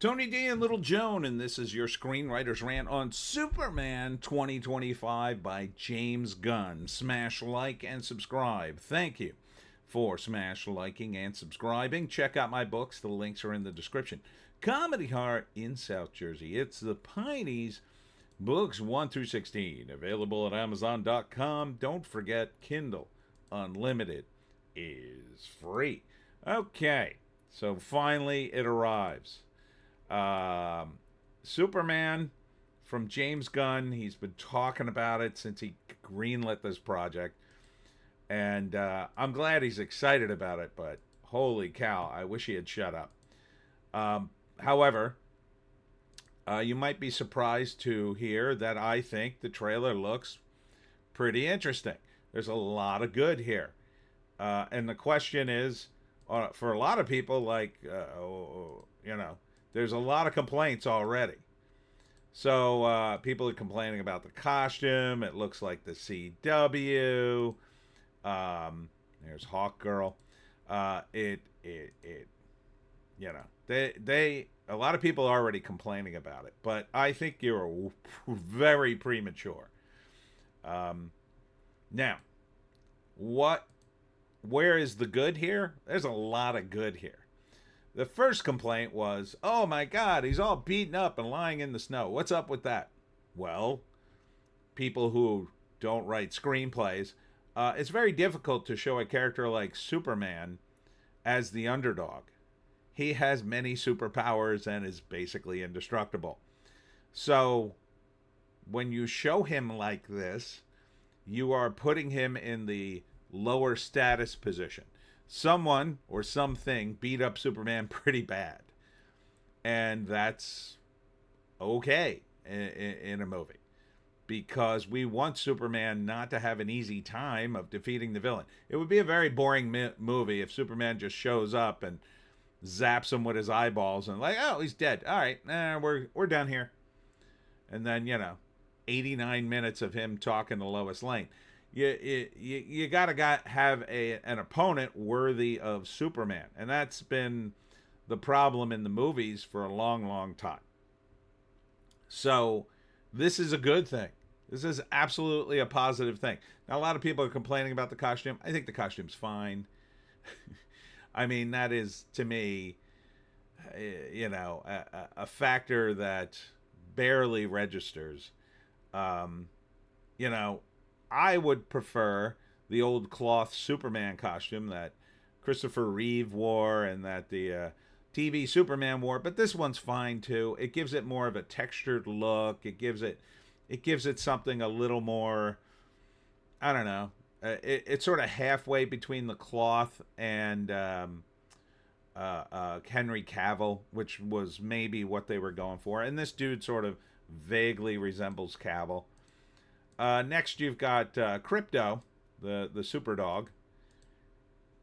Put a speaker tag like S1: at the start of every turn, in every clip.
S1: Tony D and Little Joan, and this is your Screenwriter's Rant on Superman 2025 by James Gunn. Smash like and subscribe. Thank you for smash liking and subscribing. Check out my books. The links are in the description. Comedy Heart in South Jersey. It's the Pineys, books 1 through 16, available at Amazon.com. Don't forget, Kindle Unlimited is free. Okay, so finally it arrives. Superman from James Gunn. He's been talking about it since he greenlit this project. And I'm glad he's excited about it, but holy cow, I wish he had shut up. However, you might be surprised to hear that I think the trailer looks pretty interesting. There's a lot of good here. And the question is, for a lot of people, like, there's a lot of complaints already. So people are complaining about the costume. It looks like the CW. There's Hawk Girl. They a lot of people are already complaining about it, but I think you're very premature. Now, where is the good here? There's a lot of good here. The first complaint was, oh my God, he's all beaten up and lying in the snow. What's up with that? Well, people who don't write screenplays, it's very difficult to show a character like Superman as the underdog. He has many superpowers and is basically indestructible. So when you show him like this, you are putting him in the lower status position. Someone or something beat up Superman pretty bad. And that's okay in a movie. Because we want Superman not to have an easy time of defeating the villain. It would be a very boring movie if Superman just shows up and zaps him with his eyeballs and like, oh, he's dead. All right, we're done here. And then, 89 minutes of him talking to Lois Lane. You gotta have an opponent worthy of Superman, and that's been the problem in the movies for a long, long time. So this is a good thing. This is absolutely a positive thing. Now, a lot of people are complaining about the costume. I think the costume's fine. I mean, that is, to me, a factor that barely registers. I would prefer the old cloth Superman costume that Christopher Reeve wore and that the TV Superman wore, but this one's fine too. It gives it more of a textured look. It gives it something a little more, I don't know. It's sort of halfway between the cloth and Henry Cavill, which was maybe what they were going for. And this dude sort of vaguely resembles Cavill. Next, you've got Crypto, the super dog.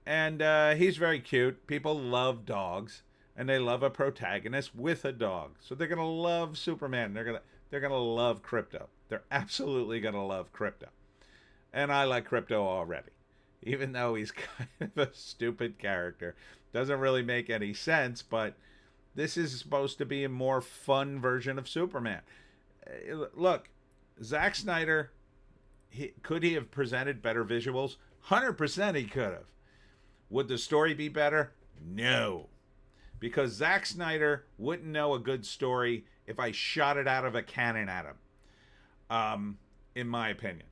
S1: And he's very cute. People love dogs. And they love a protagonist with a dog. So they're going to love Superman. They're going to love Crypto. They're absolutely going to love Crypto. And I like Crypto already. Even though he's kind of a stupid character. Doesn't really make any sense, but this is supposed to be a more fun version of Superman. Look, Zack Snyder, could he have presented better visuals? 100% he could have. Would the story be better? No. Because Zack Snyder wouldn't know a good story if I shot it out of a cannon at him. In my opinion.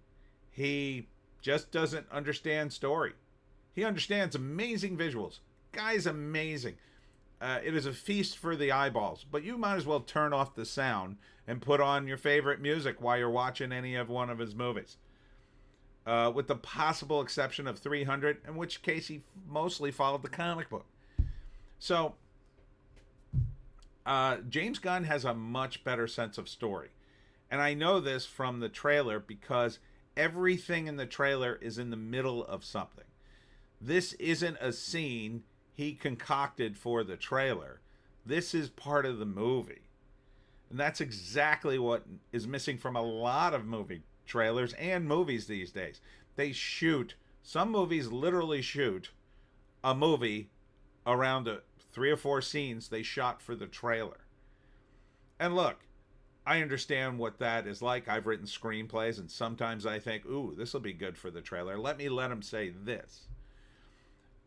S1: He just doesn't understand story. He understands amazing visuals. Guy's amazing. It is a feast for the eyeballs. But you might as well turn off the sound and put on your favorite music while you're watching any of one of his movies. With the possible exception of 300, in which case he mostly followed the comic book. So, James Gunn has a much better sense of story. And I know this from the trailer because everything in the trailer is in the middle of something. This isn't a scene he concocted for the trailer. This is part of the movie. And that's exactly what is missing from a lot of movie trailers and movies these days. Some movies literally shoot a movie around 3 or 4 scenes they shot for the trailer. And look, I understand what that is like. I've written screenplays, and sometimes I think, ooh, this will be good for the trailer. Let him say this.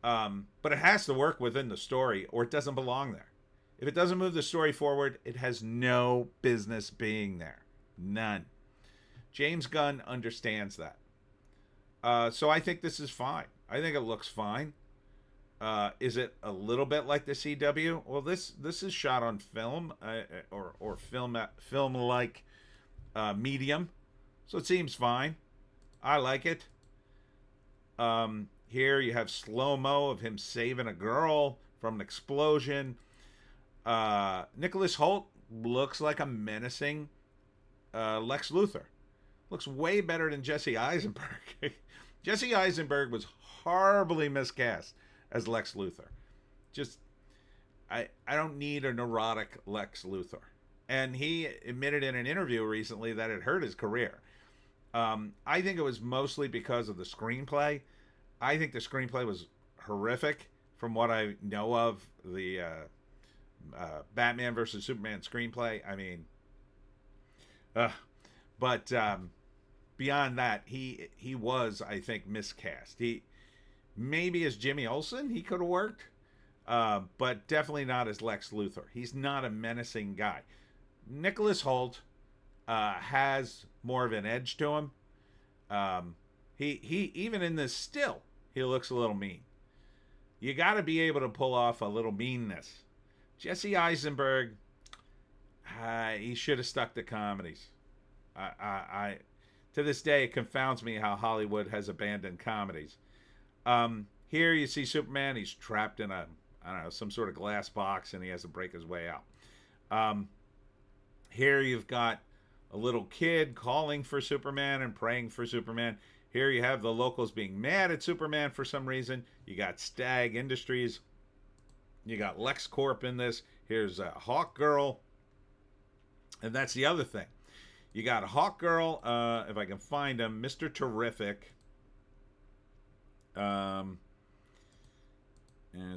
S1: But it has to work within the story, or it doesn't belong there. If it doesn't move the story forward, it has no business being there. None. James Gunn understands that. So I think this is fine. I think it looks fine. Is it a little bit like the CW? Well, this is shot on film or film like medium, so it seems fine. I like it. Here you have slow mo of him saving a girl from an explosion. Nicholas Hoult looks like a menacing Lex Luthor. Looks way better than Jesse Eisenberg. Jesse Eisenberg was horribly miscast as Lex Luthor. Just, I don't need a neurotic Lex Luthor. And he admitted in an interview recently that it hurt his career. I think it was mostly because of the screenplay. I think the screenplay was horrific from what I know of the Batman versus Superman screenplay. I mean, but beyond that, he was, I think, miscast. He maybe as Jimmy Olsen he could have worked, but definitely not as Lex Luthor. He's not a menacing guy. Nicholas Hoult has more of an edge to him. He even in this still, he looks a little mean. You got to be able to pull off a little meanness. Jesse Eisenberg, he should have stuck to comedies. I to this day, it confounds me how Hollywood has abandoned comedies. Here you see Superman. He's trapped in I don't know, some sort of glass box, and he has to break his way out. Here you've got a little kid calling for Superman and praying for Superman. Here you have the locals being mad at Superman for some reason. You got Stag Industries. You got LexCorp in this. Here's Hawk Girl. And that's the other thing. You got Hawk Girl, if I can find him, Mr. Terrific. And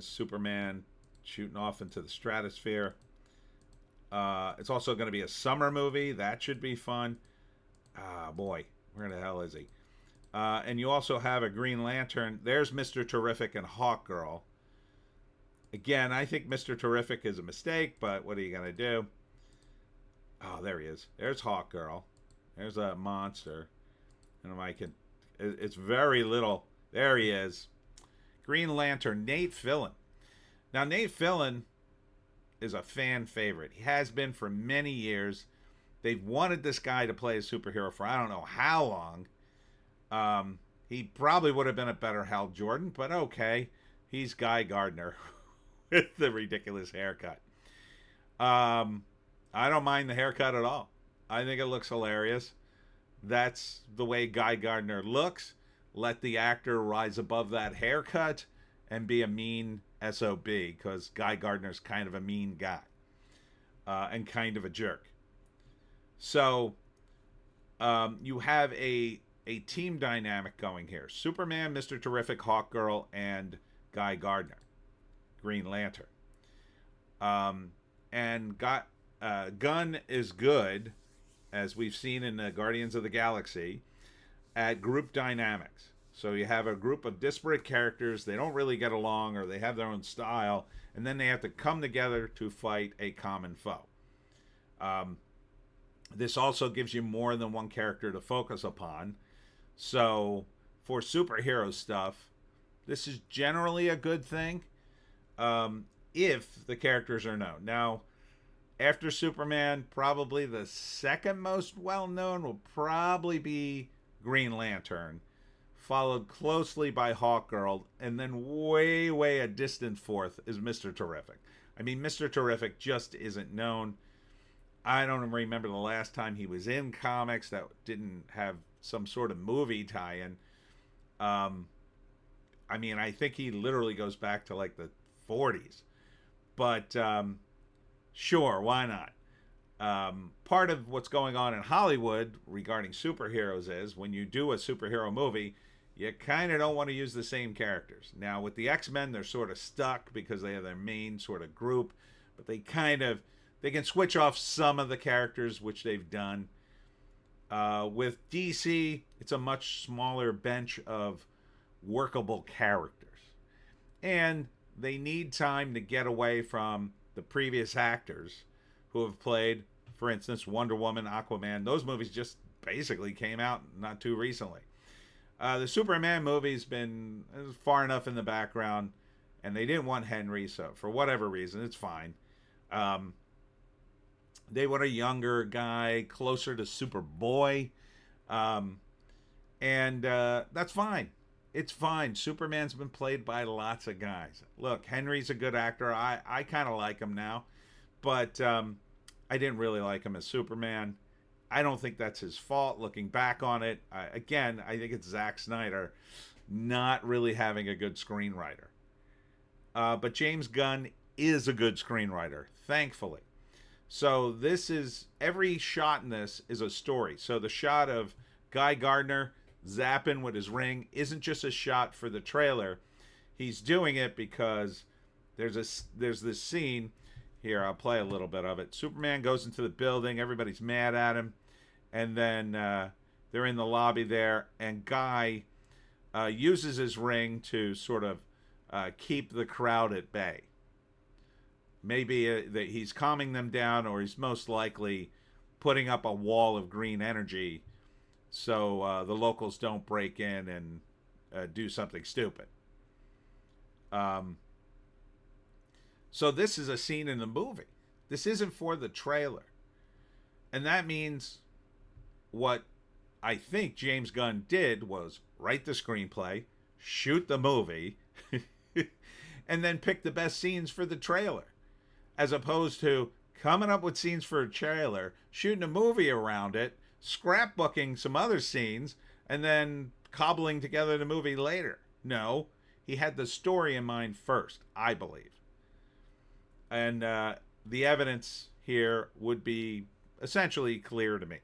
S1: Superman shooting off into the stratosphere. It's also going to be a summer movie. That should be fun. Boy, where the hell is he? And you also have a Green Lantern. There's Mr. Terrific and Hawk Girl. Again, I think Mr. Terrific is a mistake, but what are you going to do? Oh, there he is. There's Hawk Girl. There's a monster. And if I can... It's very little. There he is. Green Lantern, Nate Fillion. Now, Nate Fillion is a fan favorite. He has been for many years. They've wanted this guy to play a superhero for I don't know how long. He probably would have been a better Hal Jordan, but okay. He's Guy Gardner with the ridiculous haircut. I don't mind the haircut at all. I think it looks hilarious. That's the way Guy Gardner looks. Let the actor rise above that haircut and be a mean SOB, because Guy Gardner's kind of a mean guy and kind of a jerk. So you have a team dynamic going here. Superman, Mr. Terrific, Hawk Girl, and Guy Gardner. Green Lantern. And Gunn is good, as we've seen in the Guardians of the Galaxy, at group dynamics. So you have a group of disparate characters. They don't really get along, or they have their own style, and then they have to come together to fight a common foe. This also gives you more than one character to focus upon. So for superhero stuff, this is generally a good thing if the characters are known. Now, after Superman, probably the second most well-known will probably be Green Lantern, followed closely by Hawkgirl, and then way, way a distant fourth is Mr. Terrific. I mean, Mr. Terrific just isn't known. I don't remember the last time he was in comics that didn't have some sort of movie tie-in. I mean, I think he literally goes back to like the 40s. But sure, why not? Part of what's going on in Hollywood regarding superheroes is when you do a superhero movie, you kind of don't want to use the same characters. Now, with the X-Men, they're sort of stuck because they have their main sort of group, but they they can switch off some of the characters, which they've done. With DC, it's a much smaller bench of workable characters. And they need time to get away from the previous actors who have played, for instance, Wonder Woman, Aquaman. Those movies just basically came out not too recently. The Superman movie's been far enough in the background, and they didn't want Henry, so for whatever reason, it's fine. They want a younger guy, closer to Superboy, and that's fine. It's fine. Superman's been played by lots of guys. Look, Henry's a good actor. I kind of like him now, but I didn't really like him as Superman. I don't think that's his fault. Looking back on it, I think it's Zack Snyder not really having a good screenwriter. But James Gunn is a good screenwriter, thankfully. So this is, every shot in this is a story. So the shot of Guy Gardner zapping with his ring isn't just a shot for the trailer. He's doing it because there's this scene here. I'll play a little bit of it. Superman goes into the building. Everybody's mad at him. And then they're in the lobby there. And Guy uses his ring to sort of keep the crowd at bay. Maybe that he's calming them down, or he's most likely putting up a wall of green energy so the locals don't break in and do something stupid. So this is a scene in the movie. This isn't for the trailer. And that means what I think James Gunn did was write the screenplay, shoot the movie, and then pick the best scenes for the trailer. As opposed to coming up with scenes for a trailer, shooting a movie around it, scrapbooking some other scenes, and then cobbling together the movie later. No, he had the story in mind first, I believe. And the evidence here would be essentially clear to me.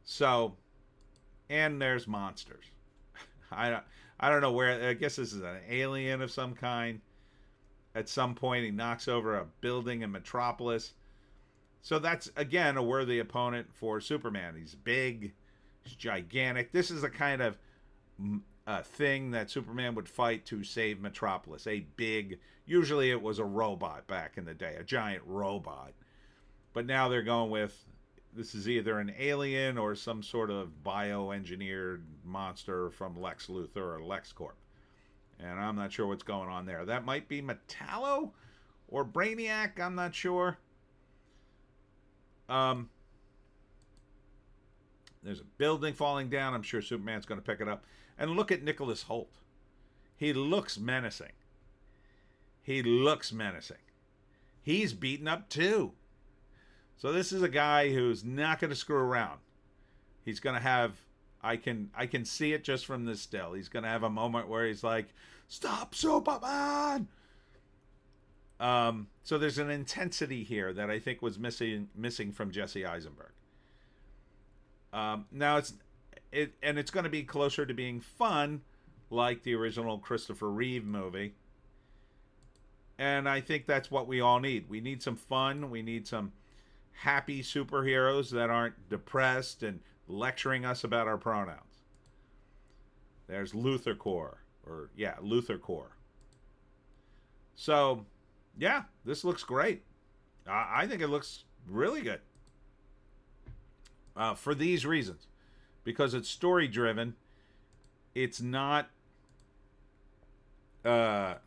S1: So, and there's monsters. I don't know where, I guess this is an alien of some kind. At some point, he knocks over a building in Metropolis. So that's, again, a worthy opponent for Superman. He's big. He's gigantic. This is the kind of thing that Superman would fight to save Metropolis. A big, usually it was a robot back in the day, a giant robot. But now they're going with, this is either an alien or some sort of bioengineered monster from Lex Luthor or LexCorp. And I'm not sure what's going on there. That might be Metallo or Brainiac. I'm not sure. There's a building falling down. I'm sure Superman's going to pick it up. And look at Nicholas Hoult. He looks menacing. He looks menacing. He's beaten up too. So this is a guy who's not going to screw around. He's going to have... I can see it just from this still. He's going to have a moment where he's like, "Stop, Superman!" So there's an intensity here that I think was missing from Jesse Eisenberg. Now it's going to be closer to being fun, like the original Christopher Reeve movie. And I think that's what we all need. We need some fun. We need some happy superheroes that aren't depressed and lecturing us about our pronouns. There's Luthor Core. So, yeah, this looks great. I think it looks really good. For these reasons. Because it's story-driven. It's not, shall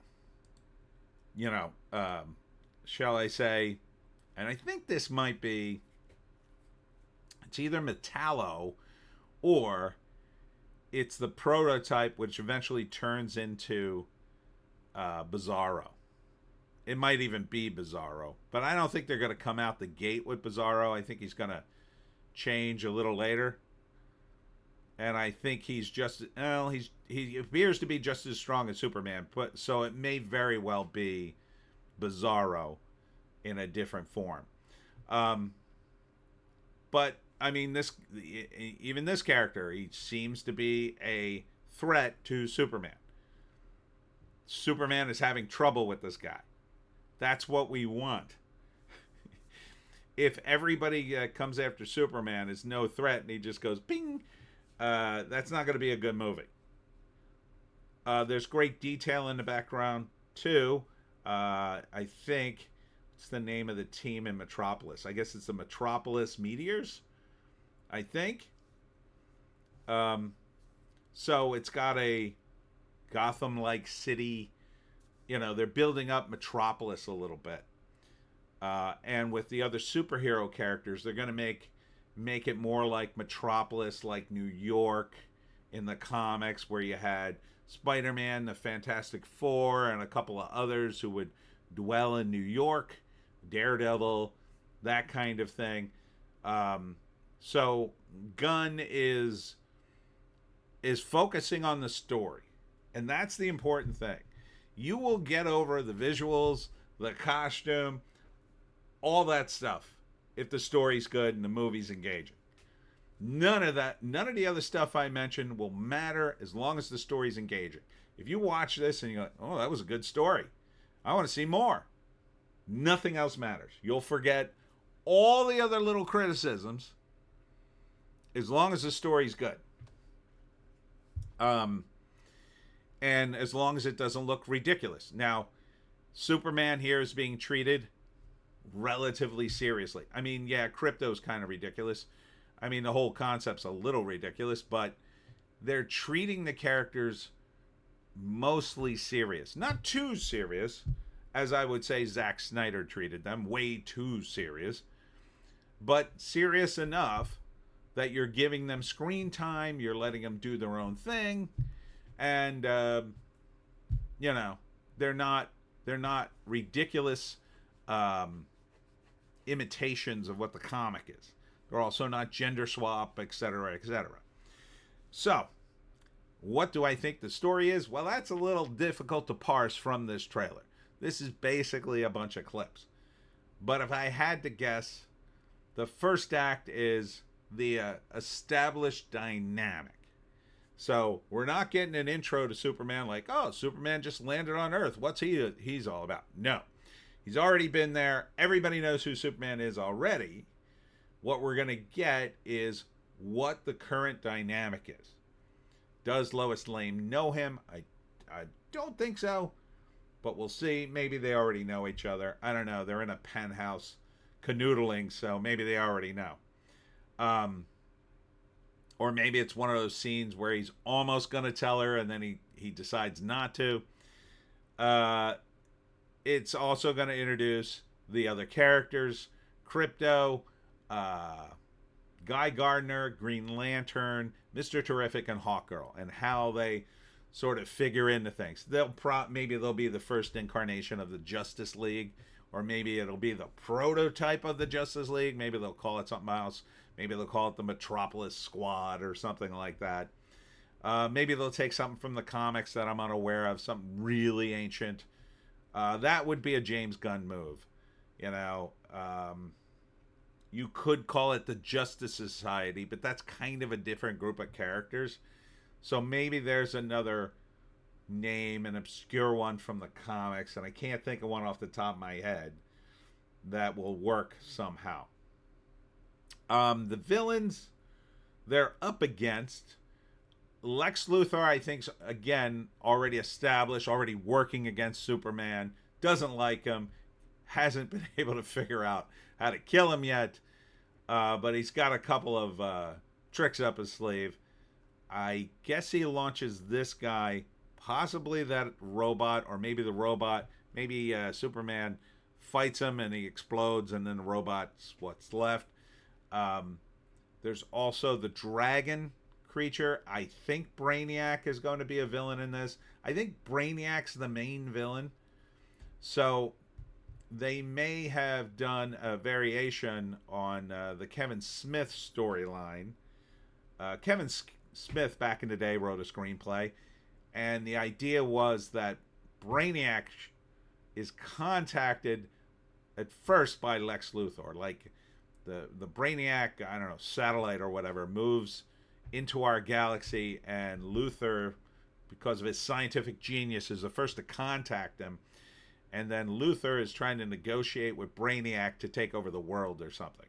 S1: I say, and I think this might be, it's either Metallo or it's the prototype which eventually turns into Bizarro. It might even be Bizarro. But I don't think they're going to come out the gate with Bizarro. I think he's going to change a little later. And I think he's just, he appears to be just as strong as Superman. But so it may very well be Bizarro in a different form. But I mean, even this character, he seems to be a threat to Superman. Superman is having trouble with this guy. That's what we want. if everybody comes after Superman is no threat and he just goes ping, that's not going to be a good movie. There's great detail in the background too. I think what's the name of the team in Metropolis? I guess it's the Metropolis Meteors. I think. So it's got a Gotham-like city. You know, they're building up Metropolis a little bit. And with the other superhero characters, they're going to make it more like Metropolis, like New York in the comics, where you had Spider-Man, the Fantastic Four, and a couple of others who would dwell in New York, Daredevil, that kind of thing. So Gunn is focusing on the story, and that's the important thing. You will get over the visuals, the costume, all that stuff if the story's good and the movie's engaging. None of the other stuff I mentioned will matter as long as the story's engaging. If you watch this and you go, oh, that was a good story, I want to see more, nothing else matters. You'll forget all the other little criticisms as long as the story's good. And as long as it doesn't look ridiculous. Now, Superman here is being treated relatively seriously. I mean, yeah, Crypto's kind of ridiculous. I mean, the whole concept's a little ridiculous, but they're treating the characters mostly serious. Not too serious, as I would say Zack Snyder treated them, way too serious, but serious enough that you're giving them screen time, you're letting them do their own thing, and you know, they're not ridiculous imitations of what the comic is. They're also not gender swap, etc., etc. So, what do I think the story is? Well, that's a little difficult to parse from this trailer. This is basically a bunch of clips. But if I had to guess, the first act is the established dynamic. So, we're not getting an intro to Superman like, oh, Superman just landed on Earth. What's he's all about? No. He's already been there. Everybody knows who Superman is already. What we're going to get is what the current dynamic is. Does Lois Lane know him? I don't think so, but we'll see. Maybe they already know each other. I don't know. They're in a penthouse canoodling, so maybe they already know. Or maybe it's one of those scenes where he's almost going to tell her and then he decides not to. It's also going to introduce the other characters, Crypto, Guy Gardner, Green Lantern, Mr. Terrific, and Hawkgirl, and how they sort of figure into things. Maybe they'll be the first incarnation of the Justice League, or maybe it'll be the prototype of the Justice League. Maybe they'll call it something else. Maybe they'll call it the Metropolis Squad or something like that. Maybe they'll take something from the comics that I'm unaware of, something really ancient. That would be a James Gunn move. You know, you could call it the Justice Society, but that's kind of a different group of characters. So maybe there's another name, an obscure one from the comics, and I can't think of one off the top of my head that will work somehow. The villains they're up against, Lex Luthor, I think, again, already established, already working against Superman, doesn't like him, hasn't been able to figure out how to kill him yet, but he's got a couple of tricks up his sleeve. I guess he launches this guy, possibly that robot, or maybe the robot, maybe Superman fights him and he explodes, and then the robot's what's left. There's also the dragon creature. I think Brainiac is going to be a villain in this. I think Brainiac's the main villain. So they may have done a variation on the Kevin Smith storyline. Kevin Smith back in the day wrote a screenplay, and the idea was that Brainiac is contacted at first by Lex Luthor. Like the Brainiac, I don't know, satellite or whatever, moves into our galaxy, and Luthor, because of his scientific genius, is the first to contact him. and then Luthor is trying to negotiate with Brainiac to take over the world or something.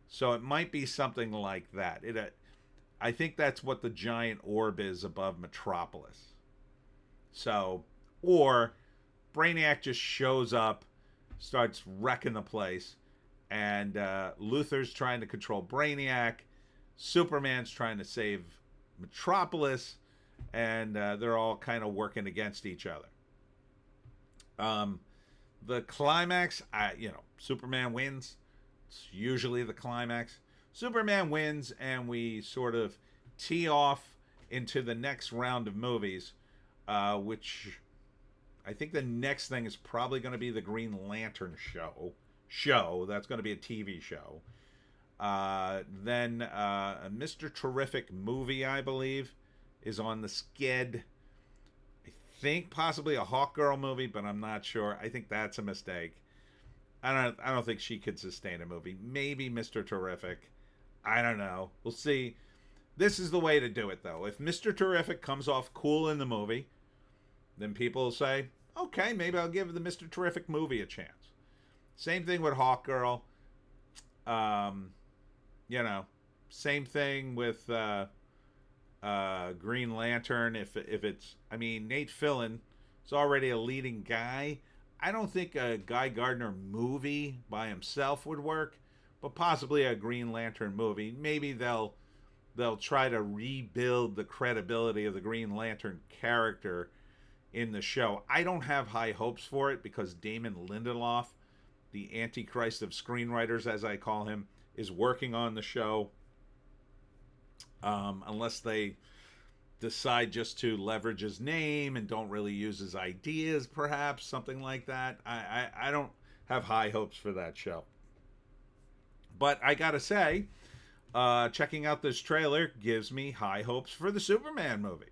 S1: So it might be something like that. I think that's what the giant orb is above Metropolis. So, or Brainiac just shows up, starts wrecking the place, and Luthor's trying to control Brainiac. Superman's trying to save Metropolis, and they're all kind of working against each other. The climax, Superman wins. It's usually the climax. Superman wins, and we sort of tee off into the next round of movies, which I think the next thing is probably going to be the Green Lantern show. That's going to be a TV show. Then a Mr. Terrific movie, I believe, is on the skid. I think possibly a Hawkgirl movie, but I'm not sure. I think that's a mistake. I don't think she could sustain a movie. Maybe Mr. Terrific. I don't know. We'll see. This is the way to do it, though. If Mr. Terrific comes off cool in the movie, then people will say, okay, maybe I'll give the Mr. Terrific movie a chance. Same thing with Hawkgirl. Same thing with Green Lantern. If it's, Nate Fillion is already a leading guy. I don't think a Guy Gardner movie by himself would work, but possibly a Green Lantern movie. Maybe they'll try to rebuild the credibility of the Green Lantern character in the show. I don't have high hopes for it because Damon Lindelof, the Antichrist of screenwriters, as I call him, is working on the show. Unless they decide just to leverage his name and don't really use his ideas, perhaps, something like that. I don't have high hopes for that show. But I gotta say, checking out this trailer gives me high hopes for the Superman movie.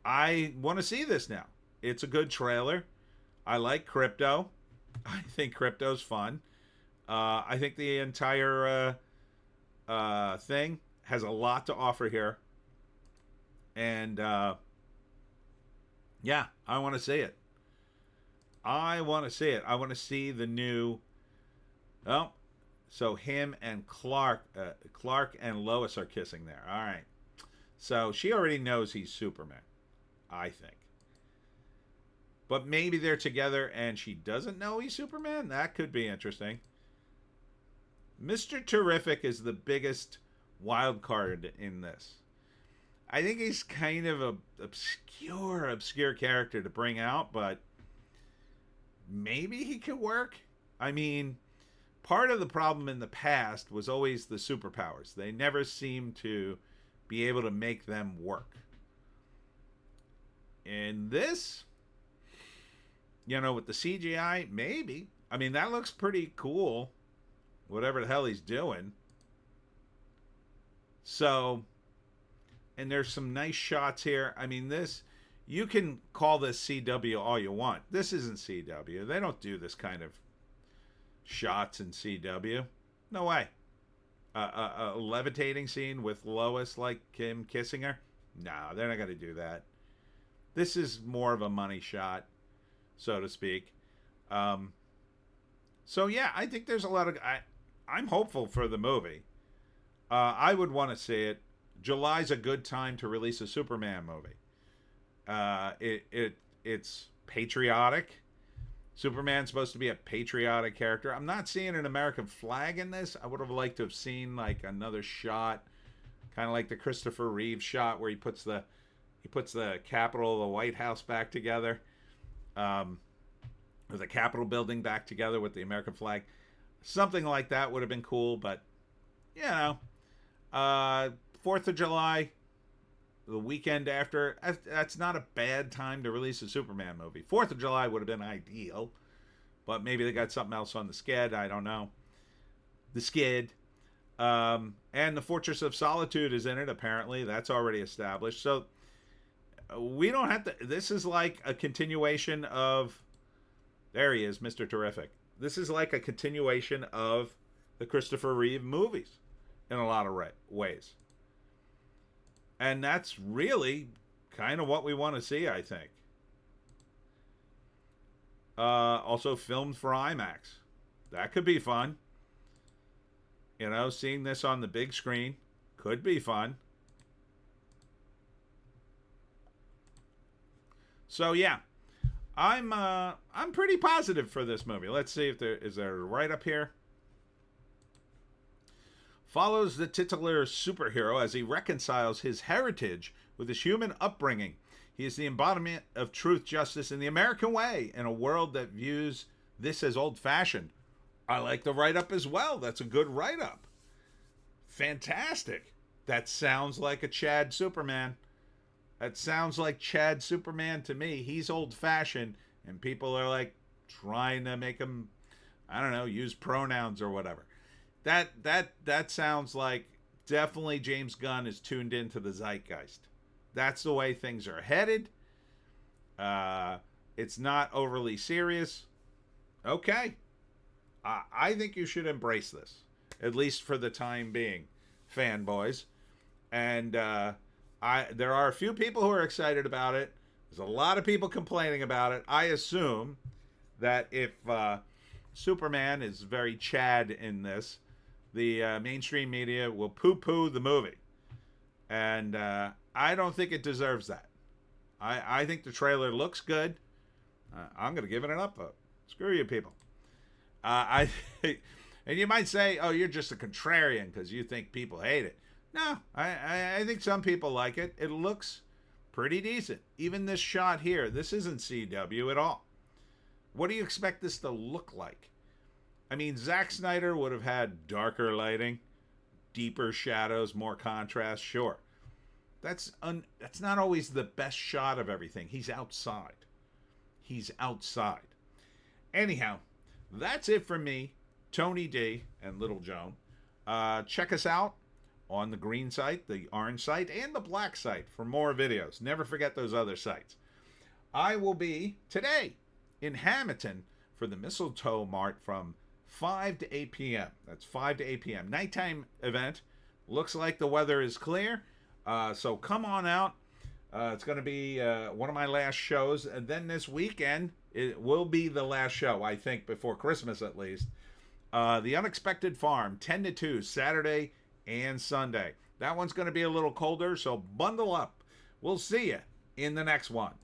S1: I want to see this now. It's a good trailer. I like Crypto. I think Crypto's fun. I think the entire thing has a lot to offer here. And, I want to see it. I want to see the new... Oh, so him and Clark and Lois are kissing there. All right. So she already knows he's Superman, I think. But maybe they're together and she doesn't know he's Superman? That could be interesting. Mr. Terrific is the biggest wild card in this. I think he's kind of a obscure character to bring out, but maybe he could work. Part of the problem in the past was always the superpowers. They never seemed to be able to make them work. In this, with the CGI, maybe. That looks pretty cool, whatever the hell he's doing. So, and there's some nice shots here. This, you can call this CW all you want. This isn't CW. They don't do this kind of shots in CW. No way. A levitating scene with Lois, like him kissing her? No, they're not going to do that. This is more of a money shot, so to speak. So yeah, I think there's a lot of... I'm hopeful for the movie. I would want to see it. July's a good time to release a Superman movie. It's patriotic. Superman's supposed to be a patriotic character. I'm not seeing an American flag in this. I would have liked to have seen like another shot, kind of like the Christopher Reeve shot where he puts the Capitol, the White House back together, or the Capitol building back together with the American flag. Something like that would have been cool, but 4th of July, the weekend after, that's not a bad time to release a Superman movie. 4th of July would have been ideal, but maybe they got something else on the skid. I don't know. The skid. And the Fortress of Solitude is in it, apparently. That's already established. So we don't have to... This is like a continuation of... There he is, Mr. Terrific. This is like a continuation of the Christopher Reeve movies in a lot of ways. And that's really kind of what we want to see, I think. Also filmed for IMAX. That could be fun. You know, seeing this on the big screen could be fun. So yeah, I'm pretty positive for this movie. Let's see if there is there right up here. Follows the titular superhero as he reconciles his heritage with his human upbringing. He is the embodiment of truth, justice, and the American way in a world that views this as old-fashioned. I like the write-up as well. That's a good write-up. Fantastic. That sounds like a Chad Superman. That sounds like Chad Superman to me. He's old-fashioned, and people are like trying to make him, I don't know, use pronouns or whatever. That sounds like definitely James Gunn is tuned into the zeitgeist. That's the way things are headed. It's not overly serious. Okay. I think you should embrace this, at least for the time being, fanboys. And there are a few people who are excited about it. There's a lot of people complaining about it. I assume that if Superman is very Chad in this, the mainstream media will poo-poo the movie. And I don't think it deserves that. I think the trailer looks good. I'm going to give it an upvote. Screw you people. And you might say, oh, you're just a contrarian because you think people hate it. No, I think some people like it. It looks pretty decent. Even this shot here, this isn't CW at all. What do you expect this to look like? I mean, Zack Snyder would have had darker lighting, deeper shadows, more contrast, sure. That's not always the best shot of everything. He's outside. He's outside. Anyhow, that's it for me, Tony D, and Little Joan. Check us out on the green site, the orange site, and the black site for more videos. Never forget those other sites. I will be today in Hamilton for the Mistletoe Mart from 5 to 8 p.m. That's 5 to 8 p.m. Nighttime event. Looks like the weather is clear. So come on out. It's going to be one of my last shows. And then this weekend, it will be the last show, I think, before Christmas at least. The Unexpected Farm, 10 to 2, Saturday and Sunday. That one's going to be a little colder, so bundle up. We'll see you in the next one.